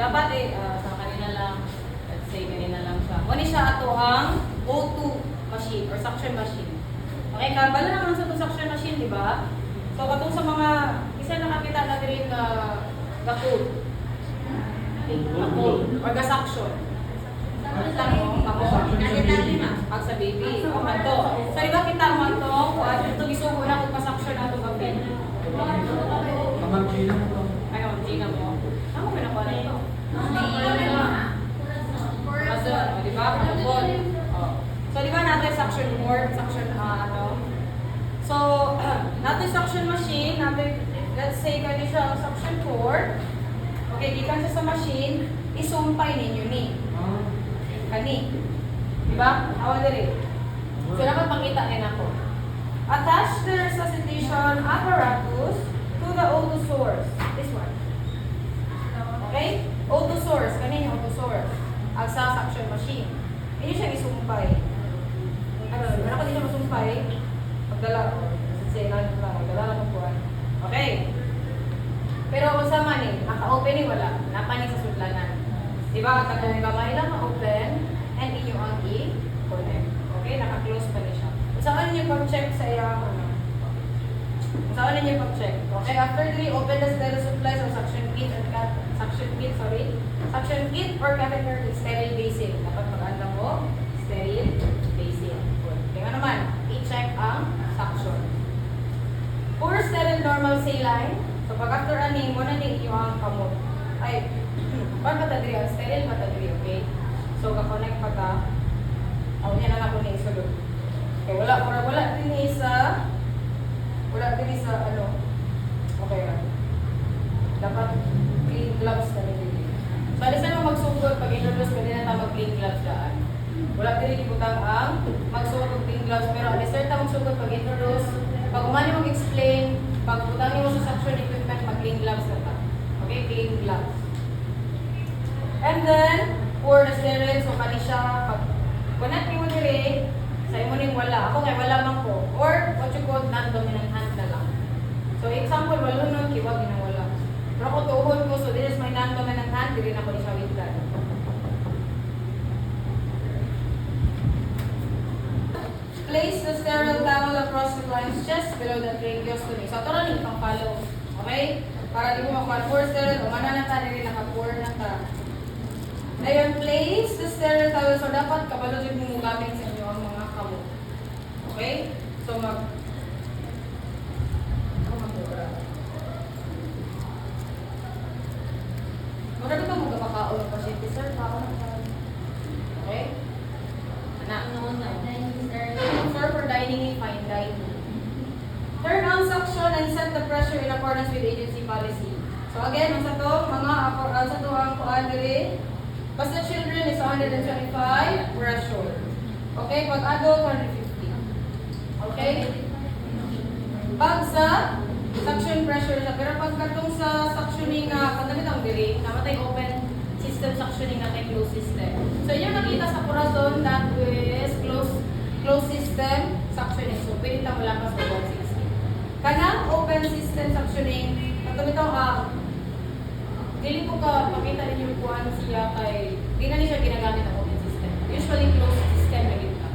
dapat sa kanila lang, let's say kanina lang siya. Muna siya ato ang O2 machine or suction machine. Okay, kabala naman sa suction machine, di ba? So, katong sa mga, isa nakakita natin rin na ga-cool. Or ga-suction. Pag sa baby. O, kanto. So, di ba kita mo ito? Ito isugo na kung pa-suction na ito gawin. Ayun, Gina mo. Ano mo pinakuha na ito? Di ba? So, di ba natin suction board, suction So, natin suction machine, natin, let's say, kaya siya ang suction board. Okay, gikan siya sa machine, isumpay ninyo ni. Kani. Di ba? Awan diri. So, dapat pakita rin ako. Attach the resuscitation apparatus to the O2 source. This one. Okay? O2 source. Kani yung O2 source. Ang sa suction machine. Hindi siya isumpay. Ano ko din siya masumpay? Pagdala. Say, nagdala na po. Okay. Pero kung sa man naka-open wala. Napanig sa sudlanan. Diba? Kung gamay lang ma-open and inyo ang i-connect. Okay? Naka-close pa niya siya. Kung saan niyo pag-check sa iyang kung saan niyo pag-check. Okay? After 3, open the sterile supplies or suction kit or catheter with sterile basin. Dapat mag-anda mo, sterile basin. Kaya naman, i-check ang suction. Pour sterile normal saline. So, pag after aning, muna din iyo ang kamot. Ay, or matadri, ang sterile matadri, okay? So, kakonect pa ta. Yan na ako na isulod. Okay, wala din isa, okay ra. Dapat clean gloves na rin. So, alisan mo magsugod, pag introduce, pwede na tayo mag-clean gloves daan. Wala din ibutang ang magsugod ng clean gloves, pero alisan tayo magsugod pag introduce, pag umani mag-explain, pag butang mo sa suction equipment, mag-clean gloves na ta. Okay, clean gloves. And then, pour the sterile, so kani siya, pag connect mo dire, sa'yo mo rin wala. Ako kay wala man ko. Or, what you call non-dominant hand na lang. So, example, wala nun, kiwag yun ang wala. Pero ako tuhod ko, so this is my non-dominant hand, dire na ko ni siya with that. Place the sterile towel across the client's chest below the tracheostomy. So, ito na rin pang follow. Okay? Para di mo makuha pour sterile, umana na ta, dire naka-pour na ta. Ayun, place the sterile towel. So, dapat kabalo din mo gamit sa inyo ang mga kamot. Okay? So, muna dito mo kapakaon ng pasyente, sir. Okay? Anak. For dining in fine dining. Turn on suction and set the pressure in accordance with agency policy. So, again, ang sa to, ang kuan diri. Basta children is 125 pressure. Okay? Pag adult, 150. Okay? Pag sa suction pressure siya. Pero pag katong sa suctioning na, pag namitang diri, namatay open system suctioning na tayo closed system. So, yung nakita sa corazon, that is closed system suctioning. So, pwede tayo malakas sa 160. Kanang open system suctioning, pag namitang dili ko ka pakita rin yung kuhan siya kay di na niya ginagamit ang open system. Usually closed system na gito.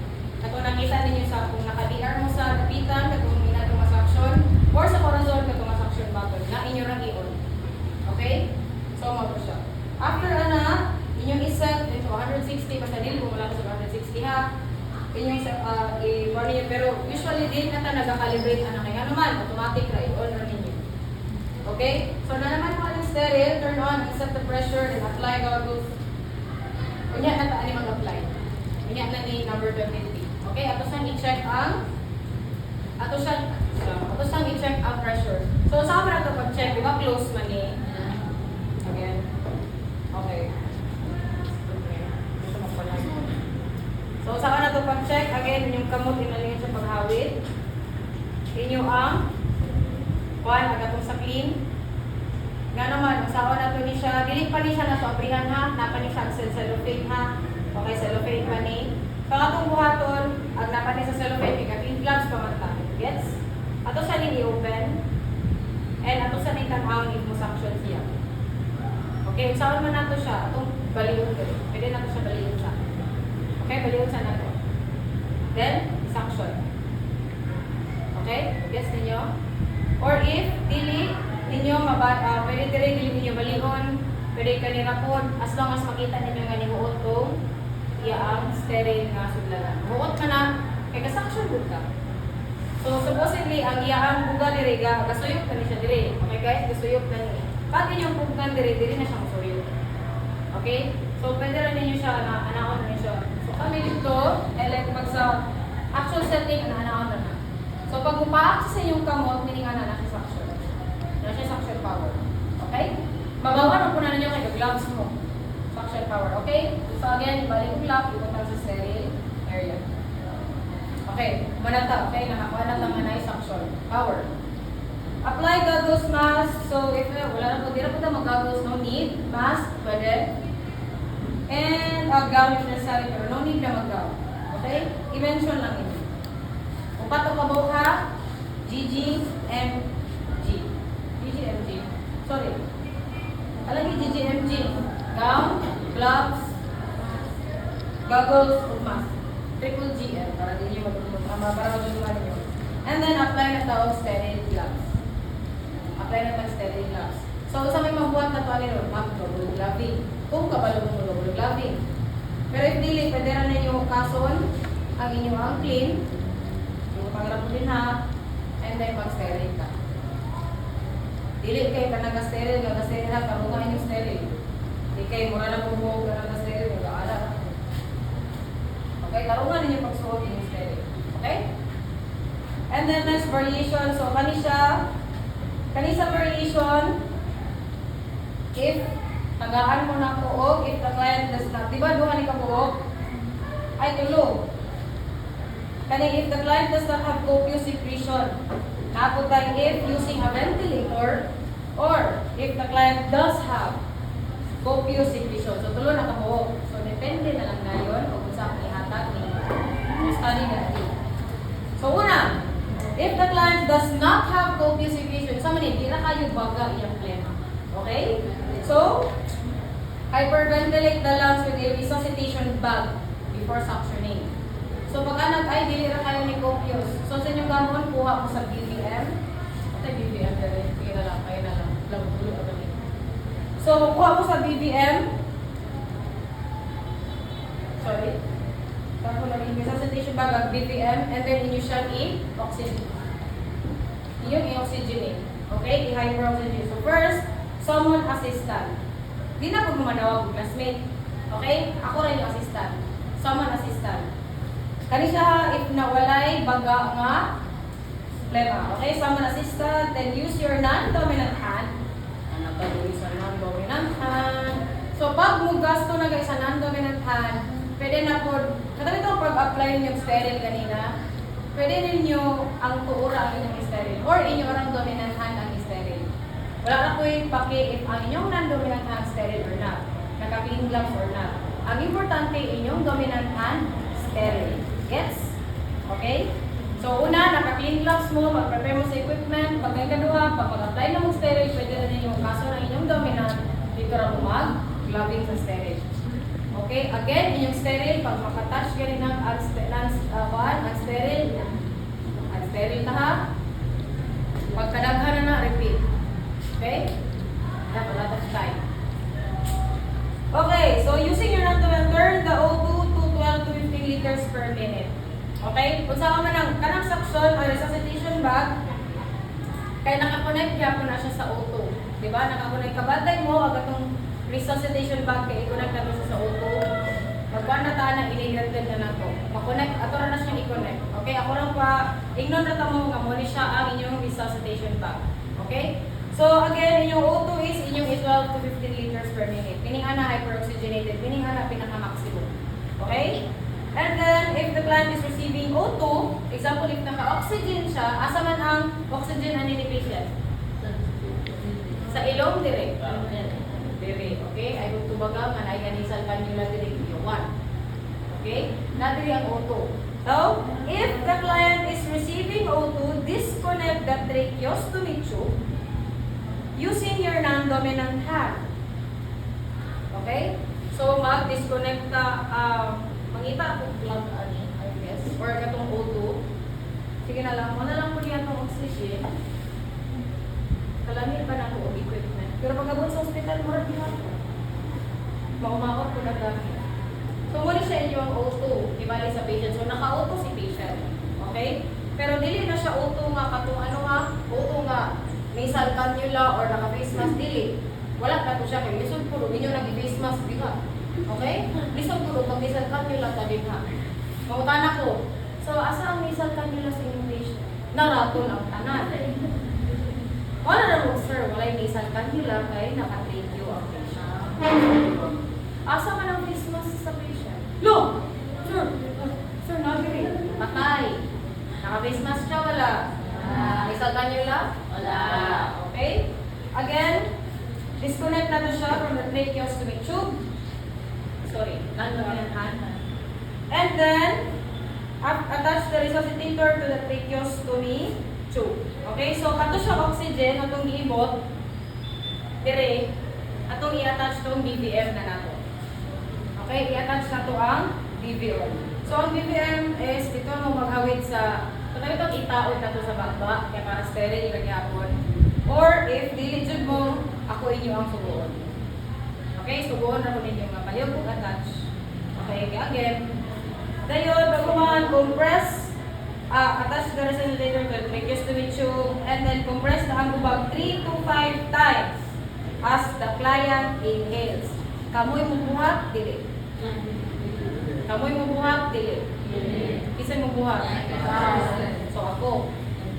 Katong nakita ninyo sa kung naka-DR mo sa lapitan, katong ginagawa ma-suction, or sa corazon katong ma-suction button, na inyo rang i-on. Okay? So, mo siya. After inyong iset into 160, basta dili ko mula sa 160 ha. Inyong i-on niyo, pero usually din na ta nag-calibrate kaya naman, automatic na i-on na ninyo. Okay? So, na naman mo sterile, turn on, and set the pressure, and apply goggles. Kunya na ta ani mag-apply. Kunya na ni number 23. Okay, ato sang i-check ang i-check ang pressure. So, saan mo na ito pag-check? Diba close man ni? Again. Okay. So, saan na ito pag-check? Again, yung kamot, inalingin sa paghawid. Inyo ang agatong sa clean. Nga naman, usawa na ito ni siya. Dili pa ni siya na sobrihan ha. Napa ni siya sa cellophane ha. Okay, cellophane pa ni. Pangatong buhaton, ang napa ni sa cellophane, clean gloves pa man ta. Gets? Ato siya ni i-open. And ato siya ni tanawin if mo suction siya. Okay, saan man nato siya? Itong baliyon ko. Pwede nato siya baliyon sa. Okay, baliyon sa nato. Then, suction. Okay? Yes ninyo? Or if, dili, ninyo, pwede dili ninyo baliyon, pwede kanina po, as long as makita ninyo nga nihuot kung ang sterile nga sudlanan. Huot ka na, kay ka-suction good ka. So, supposedly, ang iyaang buga diri gasuyok na siya diri. Okay guys, gasuyok na ni. Pag inyong bugan diri na siya masuyok. Okay? So, pwede rin ninyo siya na anaon na siya. So, kami dito, like pag sa actual setting, anaon na. So, pag upa sa inyong kamot, meaning na siya suction. Na siya suction power. Okay? Mabawaran po na ninyo kay gloves mo. Suction power. Okay? So, again, ibalik yung glove, ipunta sa sterile area. Okay, manata, okay, nakakuha na lang na suction power. Apply goggles mask. So if wala na po, di na po mag-goggles, no need. Mask, pwede. And a gown if necessary, pero no need na mag-gown. Okay? I-mention lang ito. Upat o kabaw ha, GGMG. GGMG. Sorry. Alagi GGMG. Gown, gloves, goggles, o mask. Triple GM para din yung magtutulungan ninyo. And then apply na taong sterile gloves. Apply na taong sterile gloves. So sa may mabuhat na to ano mag-double gloving. Kung kabalo mo double gloving. Pero if dili, pwede rin na yung kason ang inyong ang clean. Yung pangarap din ha. And then mag-sterile ka. Dili kayo ka nag-sterile, nag-sterile ha, kamukain yung sterile. Di kayo mura na bumuhog ka nag-sterile, nag-aala. Okay, tarungan ninyo pagsuot yung sterile. Okay? And then next variation. So, kanisa variation, if tagaan mo na kuog, if the client does not, di ba duha ni kabuog? Ay, tulo. Kaning if the client does not have copious secretion, napunta if using a ventilator, or if the client does have copious secretion. So, tulo na kabuog. So, depende na lang na yun kung saan ihatag ni study natin. So, una, if the client does not have copious secretion, sa manin, di na kayo baga iyang plema. Okay? So, hyperventilate the lungs with a resuscitation bag before suctioning. So, pag anak ay dili ra kayo ni copious. So, sa inyong gamon, kuha mo sa BVM. Ito BVM, kaya na lang, labulo na balik. So, kuha mo sa BVM. Sorry. Tapos lang yung resuscitation bag ang BVM, and then inyo siyang i-oxygen. Inyong i-oxygenate. Okay? I-hyperoxygenate. So, first, someone assistant. Di na po gumanawag classmate. Okay? Ako rin yung assistant. Someone assistant. Kani siya, if nawalay baga nga plema. Okay? Someone assistant, then use your non-dominant hand. Ano ba yung sa non-dominant hand? So, pag mo gasto na guys sa non-dominant hand, pwede na po, katulad ito pag-apply yung sterile kanina, pwede ninyo ang tuura ang inyong sterile or inyong orang dominant hand ang sterile. Wala na po yung paki if ang inyong non-dominant hand sterile or not. Naka-clean gloves or not. Ang importante, inyong dominant hand sterile. Gets? Okay? So, una, naka-clean gloves mo, mag-prepare mo sa equipment, pag may kaduha, pag mag-apply na mong sterile, pwede na ninyo kaso ng inyong dominant, dito na mag-gloving sa sterile. Okay, again, inyong sterile, pag makatouch ganin ng unsterile na ha. Pagkadaghan na repeat. Okay? That's a lot of time. Okay, so using your non-dominant, turn the O2 to 12 to 15 liters per minute. Okay? Kung saan man ang kanang suction o resuscitation bag, kaya nakakonect kaya po na siya sa O2. Diba? Nakakonect ka. Batay mo, agad itong resuscitation bag kaya i-connect na siya sa O2. Magkuhan na tayo na i-granted na na ito. Makonect, ato na na siyang i-connect. Okay? Ako lang pa, ignore na mo nga muna siya ang inyong resuscitation bag. Okay? So again, inyong O2 is inyong 12 to 15 liters per minute. Meaning ana hyperoxygenated, meaning ana pinaka-maximum. Okay? And then, if the client is receiving O2, example, if naka-oxygen siya, asa man ang oxygen ani ni patient? Sa ilong dire. Dire, okay? Ay kung tubaga, man ayganisal cannula dire, yung 1. Okay? Natiri ang O2. So, if the client is receiving O2, disconnect the tracheostomy tube using your non-dominant hand. Okay? So, mag-disconnect ka, mangita ako plug ani, I guess, or katong O2. Sige na lang, muna lang po niya itong oxygen. Kalamit pa na ako equipment. Pero pag abot sa hospital, mura din ako. Maumakot ko na gamit. So, muna siya yung O2, ibalik sa patient. So, naka-O2 si patient. Okay? Pero dili na siya O2 nga, katong ano nga, O2 nga, nasal cannula or naka-face mask, dili. Wala ka to siya kayo. Lisod po, hindi nyo nag-face mask, di ba? Okay? Lisod po, pag nasal cannula ka din ha. Mautana ko. So, asa ang nasal cannula sa inyong patient? Naraton ang tanan. Wala na mo, sir. Wala yung nasal cannula kay naka-tracheo ang patient. Asa man ang face mask sa patient? Lo! Sir, nagiri. Patay. Naka-face mask siya, wala. Nasal cannula? Wala. Okay? Again, disconnect na to siya from the tracheostomy tube. Sorry, nandun yan hand. And then, attach the resuscitator to the tracheostomy tube. Okay, so kato siya oxygen, atong giibot, dire, atong i-attach tong BVM na nato. Okay, i-attach na to ang BVM. So ang BVM is, dito mo maghawid sa, so na itong itaon na to sa bakba, kaya para sterile yung nagyapon. Or if diligid mo, ako inyo ang subuon. Okay, subuon na ko ninyo nga paliw kong attach. Okay, again. Dayon, baguhan, compress, attach the resuscitator to the tracheostomy tube, and then compress na ang bubag 3 to 5 times as the client inhales. Kamoy mo buhat, dili. Kamoy mo buhat, dili. Isa mo buhat. So ako.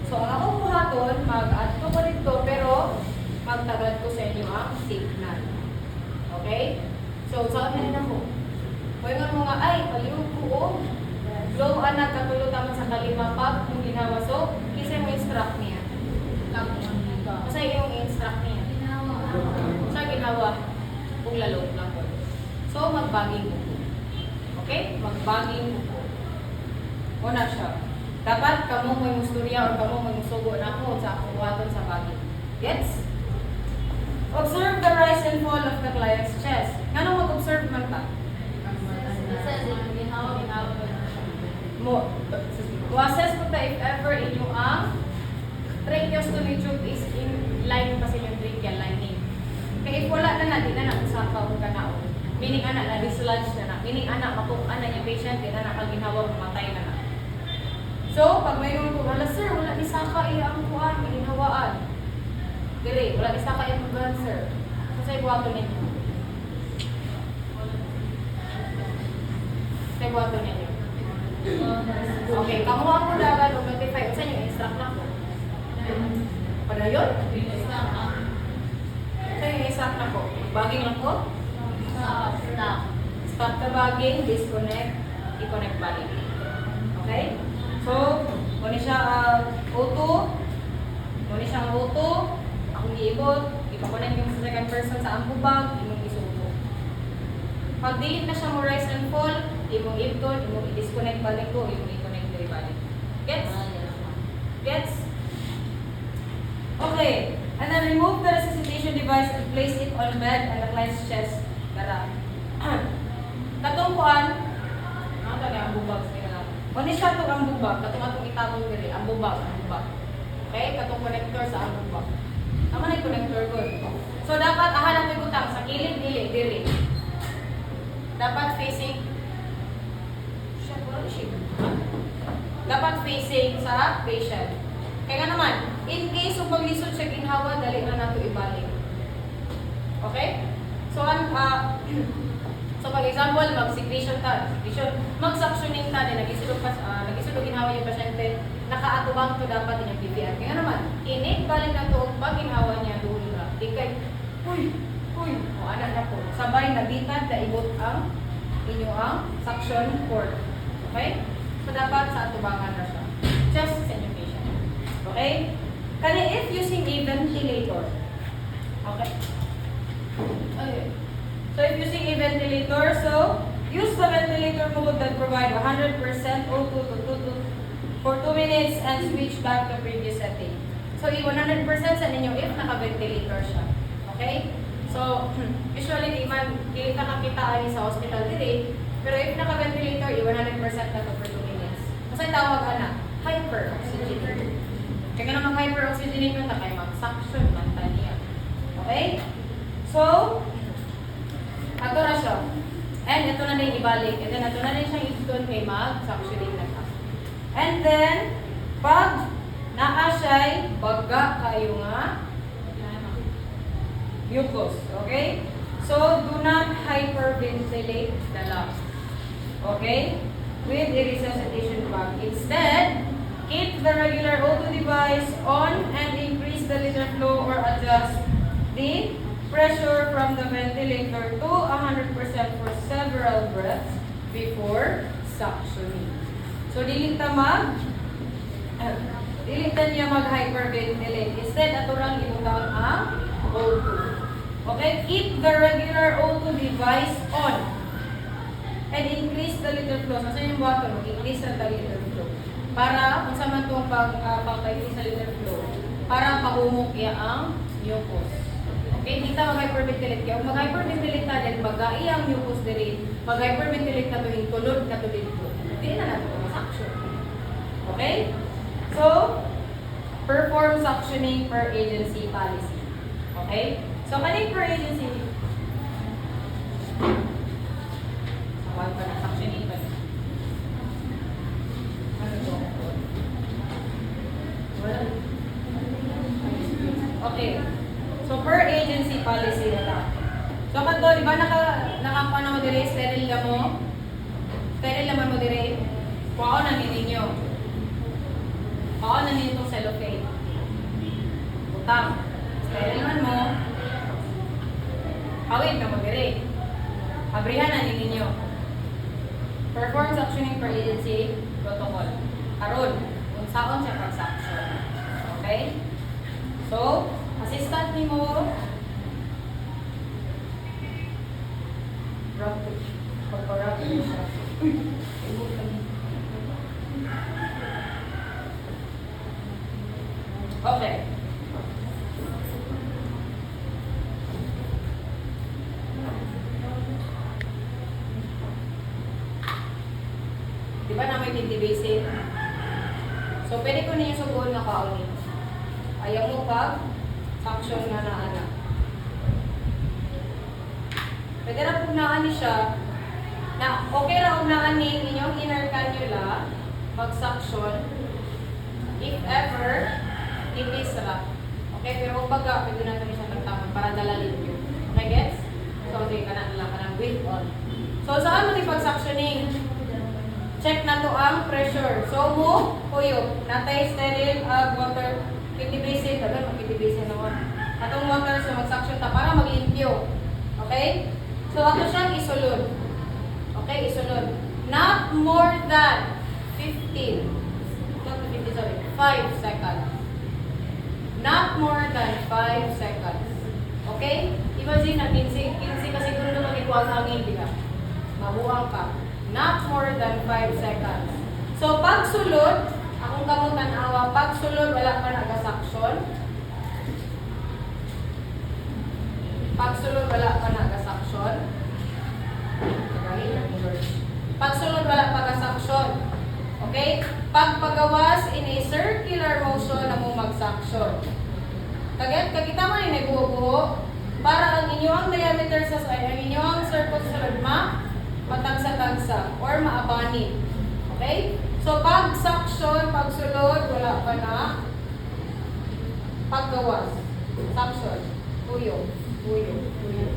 So ang ako buhaton, mag-add ko dito, pero magtagad ko sa inyo ang signal. Okay? So, saan na ako? Pwede mo nga, ay, paliw ko, oh. Blow anak, katulog naman sa kalimapag, yung ginawa. So, kasi mo instruct niya. Kasi yung instruct niya. Sa ginawa, kung lalong lang ko. So, magbaging mo. Okay? Magbaging mo. Una siya. Dapat kamo may musturya o kamo may musugo na ako sa kuwaton sa baging. Gets? Observe the rise and fall of the client's chest. Ano mag-observe man ta? Mo-assess po ta if ever inyo ang tracheostomy tube is in line pa sa inyong tracheal lining. Kaya if wala na di na usapa o kanao. Meaning anak na dislodge na. Meaning anak makukuan na yung patient, di na nakaginawa, mamatay na. So, pag may nung wala, sir, wala ni saka iya ang kuhan, may ginhawaan. Dili, wala ni saka iya kuhan, sir. Kasi buhato ninyo. Kasi buhato ninyo. Okay, kamu ako dagan o notify. Sa inyo, instruct na ko. Pada yun? Sa inyo, instruct na ko. Baging lang ko? Stop the baging, disconnect, i-connect balik. Okay? So, muna siya O2, muna siya ang O2, akong iibot, ipakonect yung second person sa ampo bag, imong isubo. Pag delete na siya mo rise and fall, imong ibton, imong i-disconnect balik ko, imong i-connect diri balik. Gets? Gets? Okay, and then remove the resuscitation device and place it on bed and the client's chest. Tara. Katong kuan, ang taga ang bubag sa kung siya itong ang bubag, katong atong itagong diri, ang bubag. Okay? Katong connector sa ang bubag. Tama na yung connector ko. So, dapat ahanap yung butang sa kilid, diri. Dapat facing, dapat facing sa patient. Kaya nga naman, in case kung maglisod siya ginhawa, dali na nato ibalik. Okay? So, so, for example, mag-secretion ta, mag-suctioning ta, nagisulog ginhawa yung pasyente, nakaatubang to dapat yung PPR. Kaya naman, init, balik na to, pag ginhawa niya, doon na. Di kay, uy, o anak na po. Sabay, nabitad, naibot ang inyo ang suction cord. Okay? So, dapat sa atubangan na siya. Just sa inyo patient. Okay? Kani if using a ventilator. Okay? Okay. So, if using a ventilator, so, use the ventilator mode that provide 100% O2 for 2 minutes and switch back to previous setting. So, 100% sa ninyo if naka-ventilator siya. Okay? So, usually, di man nakakita ani sa hospital dili, pero if naka-ventilator, 100% na to for 2 minutes. Kasi tawag ana, hyperoxygenate. Kaya nga naman hyperoxygenate man ta kay mag-suction man ta niya. Okay? So, ato na siya. And ito na din ibalik. And then ito na din siyang ikon kay mag-suctionate na ta. And then, pag naa siya'y baga kayo nga mucus. Okay? So, do not hyperventilate the lung. Okay? With a resuscitation bag. Instead, keep the regular O2 device on and increase the liter flow or adjust the pressure from the ventilator to 100% for several breaths before suctioning. So, dili ta niya mag-hyperventilate. Instead, ato lang ibutang ang O2. Okay? Keep the regular O2 device on and increase the liter flow. So, yung water, mag-increase ang liter flow. Para, kung saan man itong pag-increase sa liter flow, para mahumok ya ang mucus. Okay? Hindi ta mag-hyperventilate. Kaya kung mag-hyperventilate na din, bagai ang mucus din, mag-hyperventilate na ito, yung tulod na ito dito. Hindi na natin ito suction. Okay? So, perform suctioning per agency policy. Okay? So, kaning per agency, sawal pa na suctioning pa na. Ano to? Wala. Okay. So, per agency policy na ta. So, kanto, di ba nakakuha mo dire, sterile na mo? Sterile naman mo dire. Kuha na ninyo. Kuha na ninyo itong cellophane. Utang. Sterile man mo. Hawid na mo dire. Abrihan na ninyo. Perform suctioning per agency protocol. Aron, kung saan siya pag-suction. Okay? So, assistant ni mo, rapid. Pagpa-rapid siya. Okay. Di ba na may tintibase? So, pwede ko niya subuhan na kaunit. Ayaw mo pag suction na anak. Pwede na pugnaan ni siya na okay ra ugnaan ni inyong inner cannula mag-suction if ever ipis ra. Okay, pero kung baga, pwede natin siya nagtamon para dalalin yun. Okay, gets? So, okay, kanan lang, kanang weight on. So, saan mo pag-suctioning? Check na to ang pressure. So, mo, kuyo, natay sterile water, kitibase, dagan mag-kitibase naman. Atong water, so mag-suction ta para mag-limpyo. Okay? So, ato siyang isulod. Okay, isulod. Not more than 5 seconds. Not more than 5 seconds. Okay? Imagine na 15 ka segundo magikuha ang hangin, di ba? Mabuang ka. Not more than 5 seconds. So, pag sulod, akong kamutan awa, pag sulod, wala pa nag-suction. Pag sulod, wala pa nag-suction. Pag sulod, wala pa nag-suction. Okay? Pag pagawas, in a circular motion na mo mag-suction. Kagita man yung nagbuho-buho, para ang inyong diameter sa ang inyong circle sa lagma, matagsa-tagsa or maabani. Okay? So, pag suction, pag sulod, wala pa na. Paggawas. Suction. Tuyo. Tuyo. Tuyo.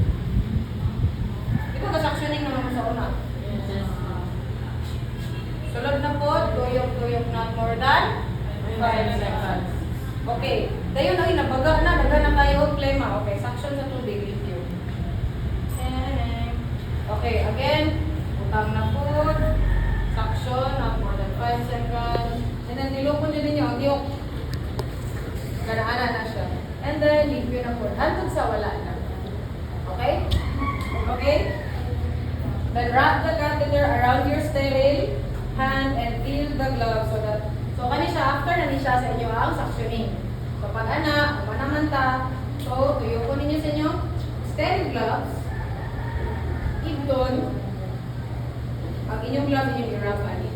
Di ba ka-suctioning naman mo sa una? Sulod na po, tuyok-tuyok not more than 5 seconds. Okay. Dayon ay nabaga na, daga na kayo, klema. Okay, suction sa tubig, liquid. Okay, again, utang na food, suction, not more than 5 seconds. And then, nilupon nyo din yung diok. Ganaanan na siya. And then, liquid na food. Hantod sa wala na. Okay? Okay? Then, wrap the catheter around your sterile hand and feel the glove so that, so kani siya, after na ni siya sa inyo ang suctioning. So, pag ana, naman ta, so, tuyo ko ninyo sa inyo sterile gloves, ibdon, ang inyong gloves inyong i-wrap ani.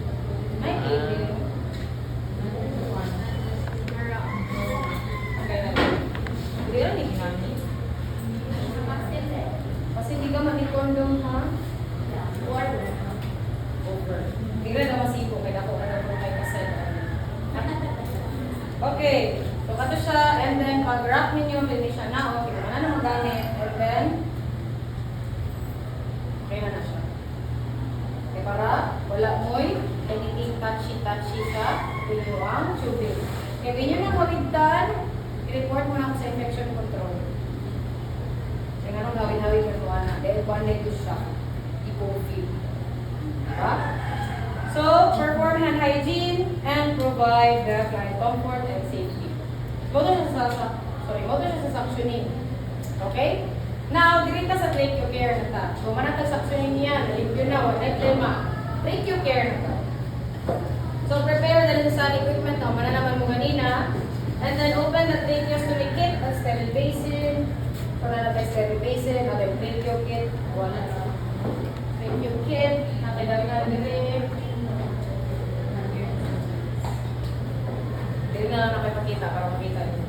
Ay, ibdon. Okay na lang. Hindi rin yung ginamit. Kasi hindi ka mani-condom ha? Over. Hindi rin na masipo, kaya ako na ito kay kasal. Okay. So, kato siya, and then pag-wrap ninyo, hindi siya na, okay, wala na magamit, and then, okay na siya. Okay, para wala mo'y anything touchy-touchy sa inyong tubig. Okay, when nyo nang mawigtan, i-report mo na ako sa infection control. Kaya nga nung hawin-hawin mo ito, dahil bonded to siya, i-COVID. Diba? So, perform hand hygiene and provide the client comfort and safety. Moto siya sa suctioning. Okay? Now, dito sa tracheo care na ta. So, manatag suctioning niya, nalipyo na, wala tema. Tracheo care na ta. So, prepare na sa equipment na, mananaman mo ganina. And then, open the tracheostomy kit at sterile basin. So, na tayo sterile basin, natin tracheo kit, wala na. Tracheo kit, natin dami na rin. Hindi na lang nakipakita para makita niyo.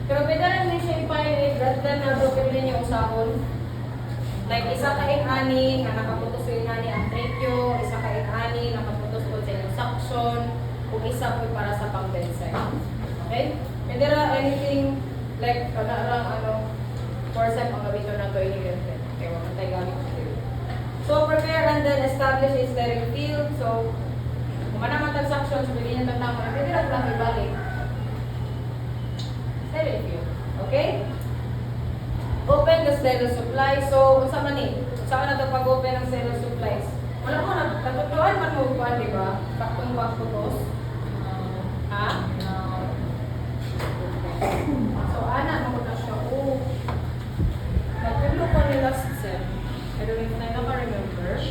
Pero pwede rin din siya ipahit, rather than na broken din yung usahon. Like, isa ka ani, na nakaputos yung ani ang tracheo, isa ka ani, nakaputos po sa yung suction, kung isa po para sa pang-bedside. Okay? Pwede rin anything, like, forceps ang gabito na to inilipin. Okay, wag tayo gamit siya. So, prepare and then establish a sterile field. So, kung naman transaction, so pwede niya tatama, pwede na lang ibalik. Sterile field. Okay? Open the sterile supply. So, unsa man ni? Saan na ito pag-open ng sterile supplies? Wala mo, natutuan man mo upuan, di ba? Saktong pagputos. Ha? So, ana, mamunta siya. Oh. Nagpulo ko ni last sem. I don't know if I remember.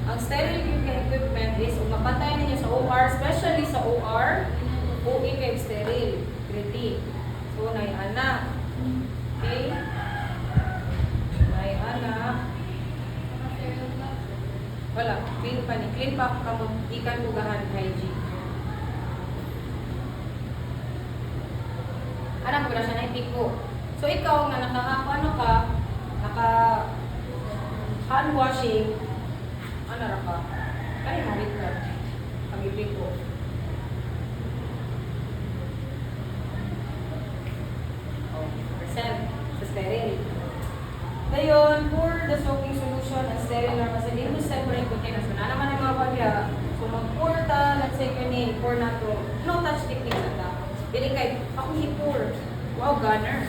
Ang sterile equipment is umapatay ninyo sa OR, especially sa OR, OE kay sterile, critic. So, nai-anak. Okay? Nai-anak. Wala, clean pa ni. Clean pa kamot, ikan bugahan hygiene. Anak ko na siya naipiko. So, ikaw nga hand washing, ano ra ka? Kaya malit ka. Pag-ibig ko. Oh, percent. Sa sterile. Ngayon, pour the soaking solution and sterile na kasi dito separate containers. So, na naman ang mga bagya. So, mag-pour ta, let's say yun pour na to. No touch technique na ta. Dili kay, ako i-pour. Wow, gunner.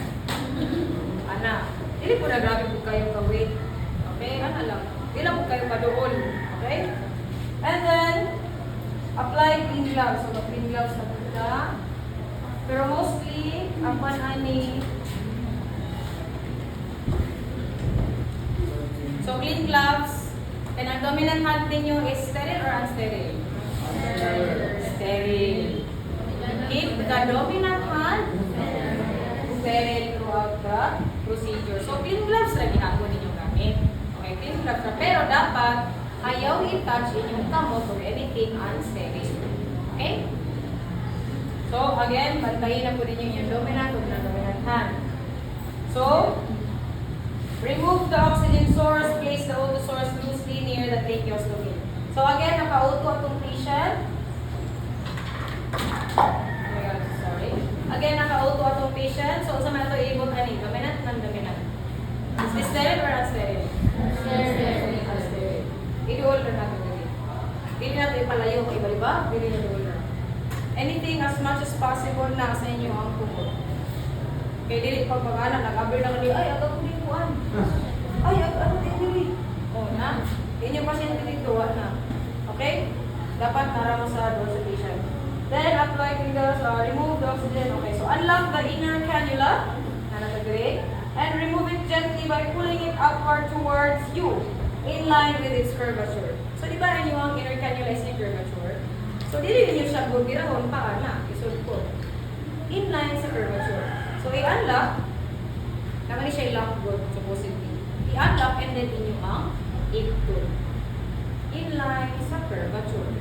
Ana. Dili po na grabe po kayo ka-weight. Okay? Ano lang. Dili lang po kayo ka-doon. Okay? And then, apply clean gloves. So, clean gloves na po na. Pero mostly, ang pan-ani. So, clean gloves. And ang dominant hand ninyo is sterile or unsterile? Sterile. Keep the dominant hand sterile throughout the procedure. So, clean gloves lang ginagawa ninyo gamit. Okay, clean gloves na. Pero dapat, ayaw i-touch inyong kamot or anything unsterile. Okay? So, again, bantayin na po ninyo yung dominant o non-dominant hand. So, remove the oxygen source, place the O2 source loosely near the tracheostomy. So, again, naka-O2 atong patient. Oh my God, sorry. Again, naka-O2 atong patient. So, sa mga ito, i-ibot ani, dominant, non-dominant. Is this sterile or unsterile? Sterile. Unsterile. I-holder natin dito. Dili natin ipalayo kay iba-iba, dili natin i-holder. Anything as much as possible na sa inyo ang kumot. Kaya dili pag-pag-anak, nag-abir lang di, ay, agad ko dikuan. Ay, ano din. O, na. Inyong pasyente dito, na. Okay? Dapat nara mo sa door sa patient. Then, apply fingers, remove the oxygen. Okay, so unlock the inner cannula, na naka-gray, and remove it gently by pulling it upward towards you, in line with its curvature. So, di ba inyo ang inner cannula is yung curvature? So, dili ninyo siya gubirahon pa, na, isulpot. In line sa curvature. So, i-unlock, Naman siya i-lock good, supposedly. I-unlock and then inyo ang ipto. Inline sa curvature.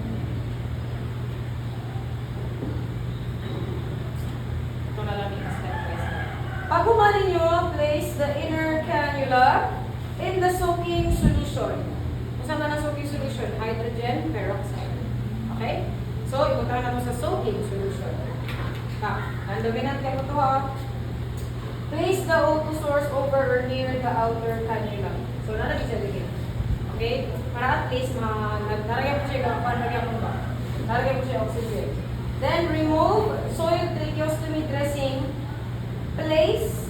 Ito na lang yung step by step. Pag humali nyo, place the inner cannula in the soaking solution. Kung saan na soaking solution? Hydrogen peroxide. Okay? So, ipunta na mo sa soaking solution. Nandominant kayo ito ha. Place the O2 source over or near the outer cannula. So, nalagay siya din. Okay? Para at least, nalagay po siya gapan, nalagay po siya oxygen. Then, remove soil tracheostomy dressing. Place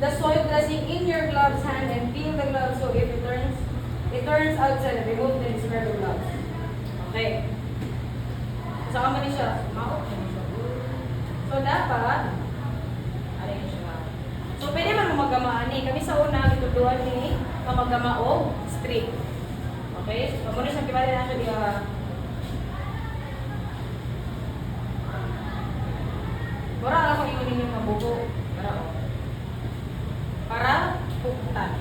the soil dressing in your gloves hand and feel the gloves. So, if it turns outside, remove the discard gloves. Okay? So, kama ni siya. Maot niya siya. So, dapat, ano yun siya? So, pwede man magamaan eh. Kami sa una, ituduan ni kamagama o straight. Okay? So, muna siya, kibali na siya diya. Mura alam ko iunin yung mabugo. Para puputan.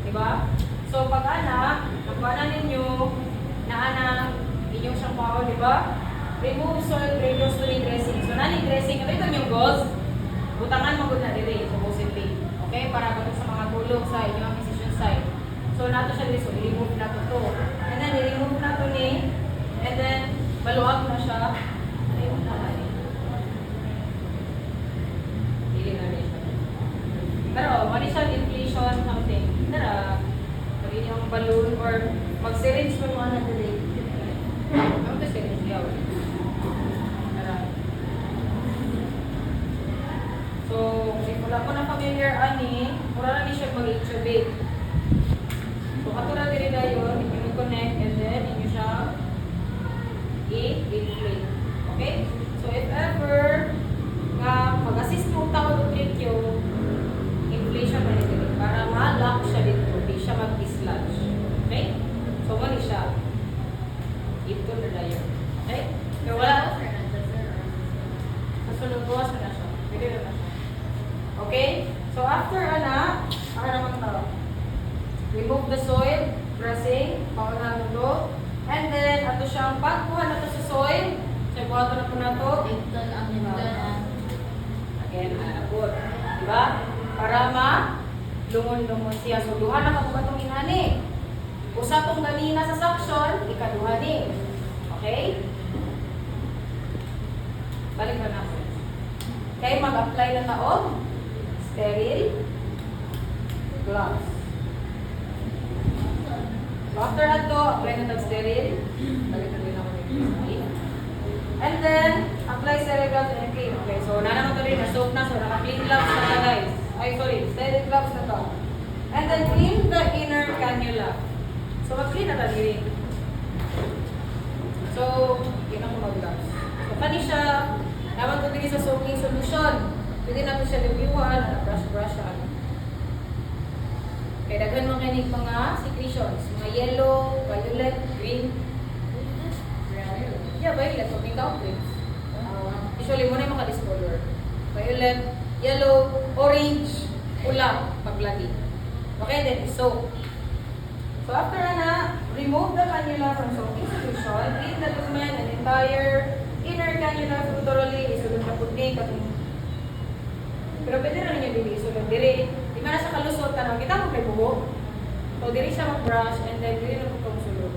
Diba? So, pag anak, pagpana ninyo, na anak, inyong siyang pao, diba? Remove soil tracheostomy dressing. So, nani dressing, ito yung goals. Butangan magod na dire, supposedly. Okay? Para kapag sa mga tulog sa inyong incision site. So, nato siya dito. So, i-remove na to. And then, i-remove na to ni. And then, baluag na siya. Ayun na rin. Dili na rin siya. Pero, mali siya inflation something. Tara, pagin yung balloon or mag-syringe mo mga na dire. Ano ba syringe? Yaw. So, if wala ko na familiar ani, mura na siya mag-intubate. So, katulad din na yun, you connect and then inyo siya i-inflate. Okay? So, if ever nga mag-assist mo tao o tracheo, inflation na rin para ma-lock siya dito, hindi siya mag-dislodge. Okay? So, mali siya. Ito na yun. Okay? Kaya wala. Kasunod buwas na siya. Pwede na siya. Okay? So, after naman ito. Remove the soil, pressing, paunahan ito. And then, ato siyang pagkuha na ito sa soil. So, buhato na po na ito. Again, good. Diba? Para lungon-lungon siya. So, duha na ka po itong inani. Usa tong ganina sa suction, ikaduha ni. Okay? Balik na natin. Okay, mag-apply na taon. Sterile gloves. So after ato, apply na tag sterile. Balik na din ako dito. And then, apply sterile gloves and clean. Okay, so naman ito rin, na-soak na. So naka-clean gloves na guys. Ay, sorry, sterile gloves na to. And then, clean the inner cannula. So, mag-clean na tayo rin. So, yun ang mga gloves. So, kani siya, naman ito din sa soaking solution. Pwede natin siya reviewhan, brush-brushan. Kaya daghan mga kinig mga secretions. Mga yellow, violet, green. Yeah, violet. So, pink outlets. Usually, muna yung mga discolor. Violet, yellow, orange, pula, paglagi. Okay, then soak. So, after remove the cannula from soaking solution. Clean the lumen and entire inner cannula thoroughly. Isulod na puti. Pero pwede na ninyo dili. Isulod diri. Di man na siya kalusot ka na. Kita mo may buho. So, diri siya mag-brush and then diri na po itong sulod.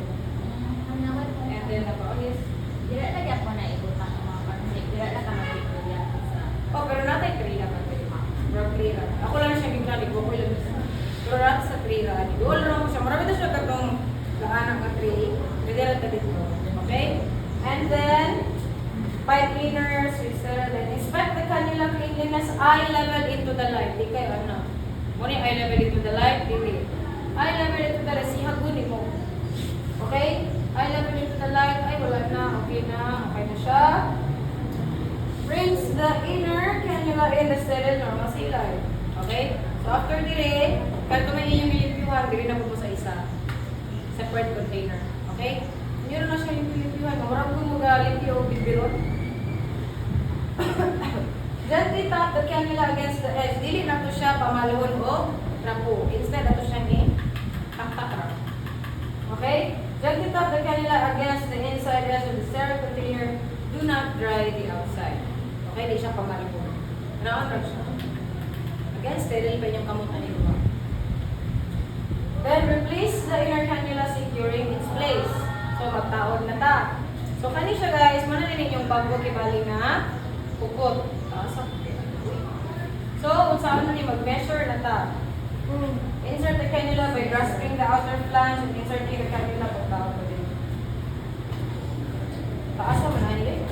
And then, yes. Dira lagi ako na ibutang ang mga conflict. Dira lang ka mag-ikuya sa... Oh, pero natin 3 na ba? Bro, 3 na. Ako lang siya gigla. Ko lang. Pero natin sa 3 na. Doon lang siya. Marami na siya katong anak na 3. Pwede lang tayo dito. Okay? And then, pipe cleaners, then inspect the cannula cleanliness, eye level into the light. Di kayo ano. Muna yung eye level into the light, dili. Eye level into the light, sihagunin mo. Okay? Eye level into the light, ay wala na, okay na siya. Rinse the inner cannula in the sterile normal saline. Okay? So after dili, kahit may inyong ilipiyuhan, dili na po sa isa. Separate container. Okay? Hindi na siya yung ilipiyuhan. Marami kong mag-alipyo o bibirot. Gently tap the cannula against the edge. Dili na to siya pamalahon o trapo. Instead, ato siyang tak-tak ra. Okay? Gently tap the cannula against the inside edge of the sterile container. Do not dry the outside. Okay? Di siya pamalahon. Naon ra siya. Again, sterile pa yung kamot ani ba. Then, replace the inner cannula securing its place. So, magtaod na ta. So, kani siya guys, muna rin yung bago kibali na pukot. So, saan na mag-measure na ta? Insert the cannula by grasping the outer flange and inserting the cannula pagtaod ko din. Taas na man nila.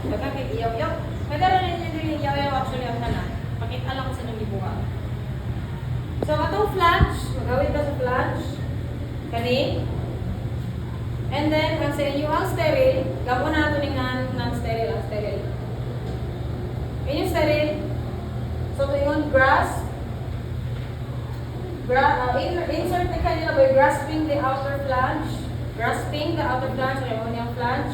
Dagang kay iyaw-yaw. Pwede rin yung iyaw-yaw actually ang tanan. Pakita lang sa nang ibuha. So, atong flange, magawin ka sa flange. Kani. And then, kung sa inyo ang sterile, gamo na ito ng sterile, ang sterile. Inyong sterile, so ingon grasp, insert the cannula by grasping the outer flange, or yung flange,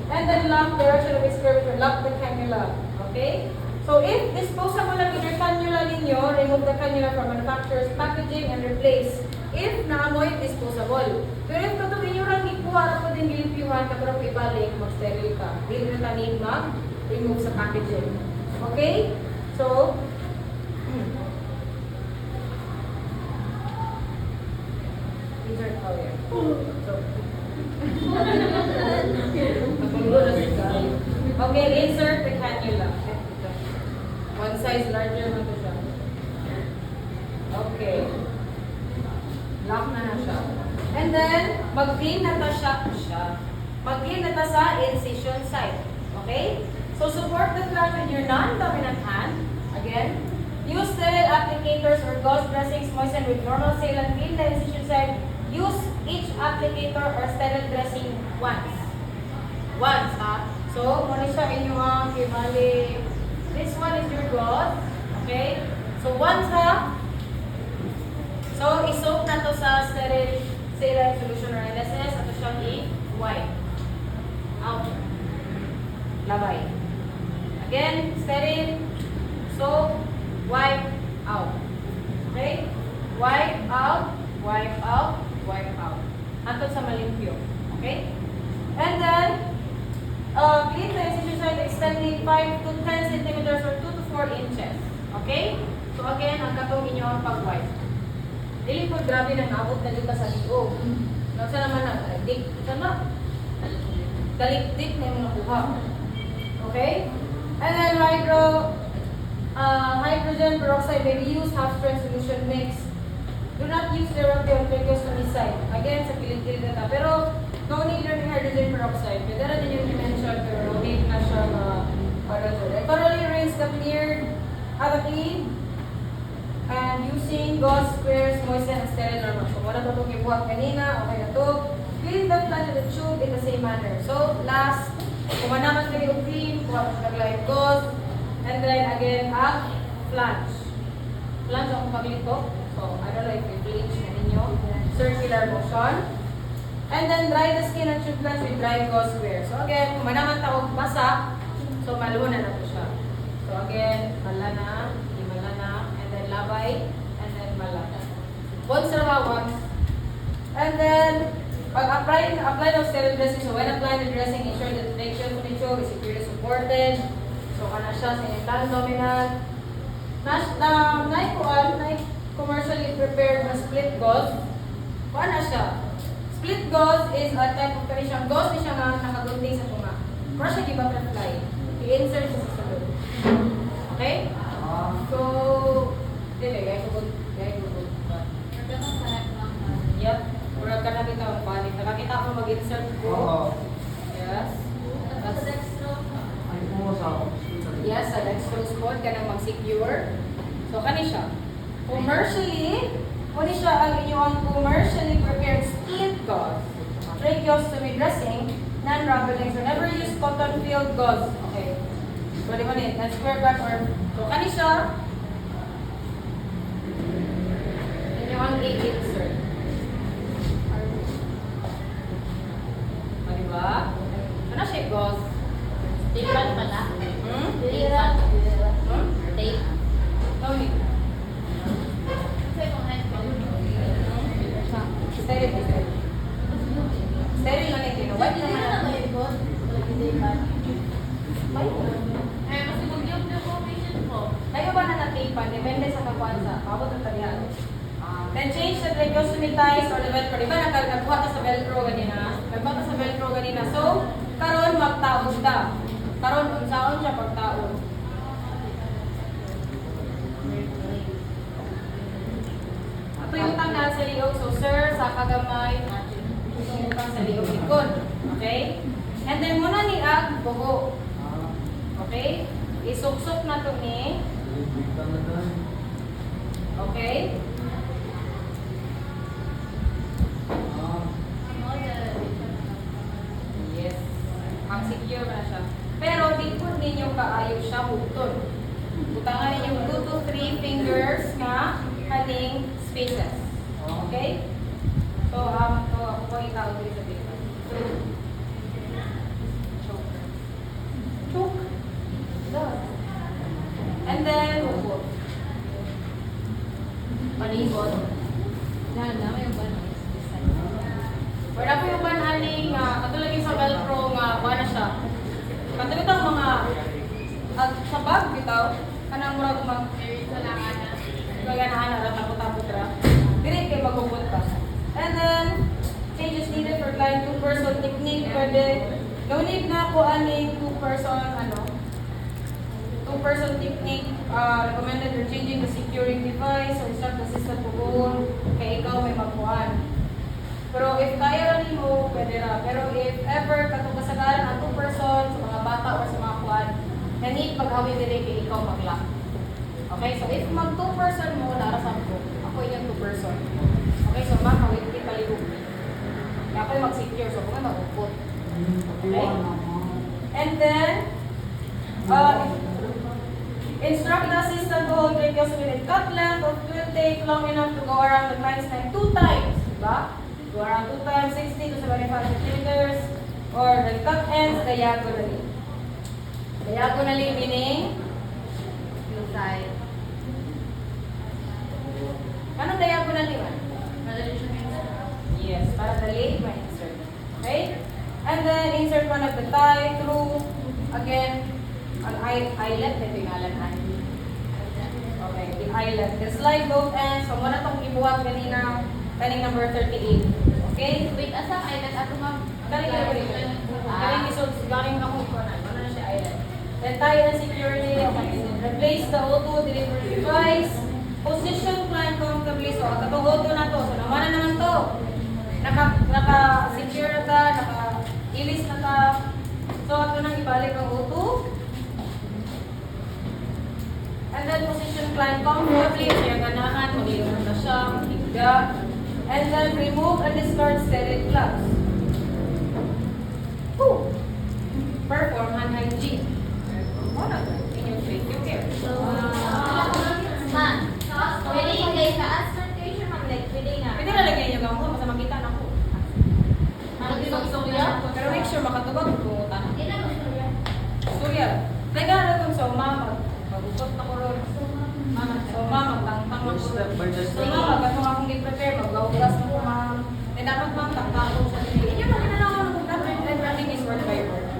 and then lock the direction of its curvature, lock the cannula. Okay? So if disposable lang yung cannula ninyo, remove the cannula from manufacturer's packaging and replace. If naamoy, disposable. Pero if katong inyo lang ikuha, ako din gilipiwan, katong ibalik, mag-sterile ka. Dili na tanin mag-remove sa packaging. Okay? So, insert how here. Okay, insert the cannula. One size larger na to siya. Okay. Lock na siya. And then, mag-clean na ta siya. Mag-clean na ta sa incision site. Okay? So, support the flange with your non-dominant hand. Again, use sterile applicators or gauze dressings moistened with normal saline. Clean the incision site. Use each applicator or sterile dressing once. Once, ha? So, muna siya inyong kibali. This one is your gauze. Okay? So, once, ha? So, isoak na to sa sterile saline solution or NSS. Ato siyang i-wipe. Out. Labay. Again, sterile. So, wipe out. Okay? Wipe out, wipe out, wipe out. Hantod sa malimpyo. Okay? And then, clean the incision site extending 5 to 10 centimeters or 2 to 4 inches. Okay? So again, ang katong inyo ang pag-wipe. Dili po grabe nang naabot na dito sa liog. Nasa naman na, dik, sana. Dalikdik na yung nakuha. Okay? And then hydrogen peroxide may be used half-strength solution mix. Do not use directly on tracheostomy site. Again, sa pilit-pilit na ta. Pero, no need yung hydrogen peroxide. Pwede rin yung dimension, pero no need na siya thoroughly rinse the clean and using gauze squares, moisten, and sterile normal. So, wala na itong ibuhat kanina. Okay na ito. Clean the flange of the tube in the same manner. So, last, kung manaman kayo yung cream, kuha mo siya nag-light gauze. And then, again, flange. Flange ang paglito. So, I don't know if you bleach na ninyo. Circular motion. And then, dry the skin and tube flange with dry gauze square. So, again, kung manaman tawag basa, so, malunan na ito siya. So, again, malana, imalana, and then labay, and then malana. Once once. And then, apply ng sterile dressing. So, when applying the dressing, ensure that the tracheal funicle is securely supported. So, kana siya sa inyong dominant. Commercially prepared na split gauze. Kuha siya. Split gauze is a type of siyang gauze ni siya nga nakagunting sa tunga. Para siya i-butterfly. I-insert siya sa salon. Okay? So, dili, gaya ko. Yep. Murag ka nakita ang balik. Nakakita ko mag-insert ko. Yes. Yes, sa dextrose pod ka nang mag-secure. So, kani siya. Kani siya ang inyong commercially prepared split gauze. Tracheostomy dressing, non-rubber links. So, never use cotton-filled gauze. Okay. So, di ba nito? Square cut or... So, kani siya. Inyong i-insert. Diba? Ano siya gauze? Lipat pala. Hmm? Lipat. sterile. Sterile na nito. White naman na. Kayo ba na natipan? Depende sa kapansa. Abot ang talihan. Then change the tracheostomy ties or the velcro. Diba nagbuhat ka sa velcro ganina? Nagbuhat ka sa velcro ganina. So, karon magtaod ka. Karon unsaon siya pagtaod. Ato yung tanggal sa liog. So, sir, sa kagamay, itong utang sa liog likod. Okay? And then, muna ni ag buho. Okay? Isuksok na ito ni. Okay? Yes. Ang secure na siya. Pero di po ninyo kaayo siya hugton. Butangan ninyo 2 to 3 fingers nga kaning spaces. Okay? So, to ako po itawag dito sa paper. Choke. Choke. And then, upo. Palibot. May ban. Wala po yung banhaling, katulad yung sa velcro nga, wala siya. Katulad ang mga, sa bag, bitaw, kanang mura kumang, gaganahan na lang, tapot-tapot ra. Direct kayo magpupot ka. And then, changes needed for client 2-person technique, pwede, no need na po aning 2-person, 2-person technique, recommended for changing the securing device or instruct the system po buon, kaya ikaw may mapuan. Pero if kaya rin mo, pwede ra. Pero if ever katong kasagaran ang 2-person sa mga bata o sa mga kuan, need paghawin din kay ikaw mag-lock. Okay, so if mag 2-person mo, narasan ko, ako yung 2-person. Okay, so makawit din palibog. Kaya ako yung mag-secure, so kung mag-upot. Okay? And then, instruct the assistant to hold tracheostomy with cut length of 12 take long enough to go around the client's neck 2 times. Diba? Go around 2 times, 60 to 75 centimeters. Or the cut ends diagonally. Diagonally meaning? Inside. Anong diagonally man? Yes, para dali, may insert. Okay? And then, insert one of the tie through, again, an eyelet, ito yung ngalan. Okay, the eyelet. The slide both ends. So, muna itong ibuhat kanina, kaning number 38. Okay? Wait, asa eyelet ato ma'am? Galing ka rin. Galing isod, galing ako ito na. Ano na siya eyelet. Then, tie and securely. Okay. Replace the O2 delivery device. Position client comfortably. So, katong O2 na to. So, naman na naman to. Naka-secure ka, naka-ilis na ka. So, ito nang ibalik ang O2. And then, position client comfortably. Siya ganahan, mag-iwan na siya, magigga. And then, remove and discard sterile gloves. Whew. Perform hand hygiene. One of them in your face. You care. Ma'am, pwede yung guys sa aspiration ma'am, like pwede nga. Pwede na lagyan niyo gamot, basta makita na ko. Pero make sure makatubag kung utan. Surya. Nagano kung so, mama. Mag-usot na ko ron. So, mama, tangtang mo ko. So, mama, katong akong i-prepare, mag-gaugas na ko, ma'am. Then, dapat ma'am, tangtang ko sa nila. Inyo, makinanawan ko, dapat everything is word by word.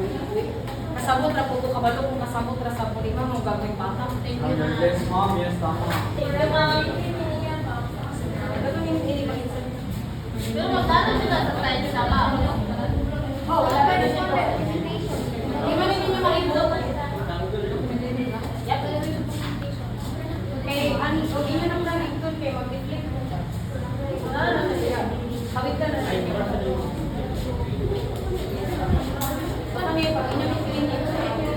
Kasabot na po ito, kabalo kung kasabot na sa puli, ma'am, ang gagawin bata. Thank you, ma'am. Yes, ma'am. Yes, tama. Thank you ma'am. Ito yung inipalinsan. Pero magkano sila sa client sa ma'am? Oh, wala ba na siya? Di ba rin ninyo makibot? Yep. Okay, ani, o inyo nang lang ito, kay mag-deflect mo. Wala na siya. Hawit ka na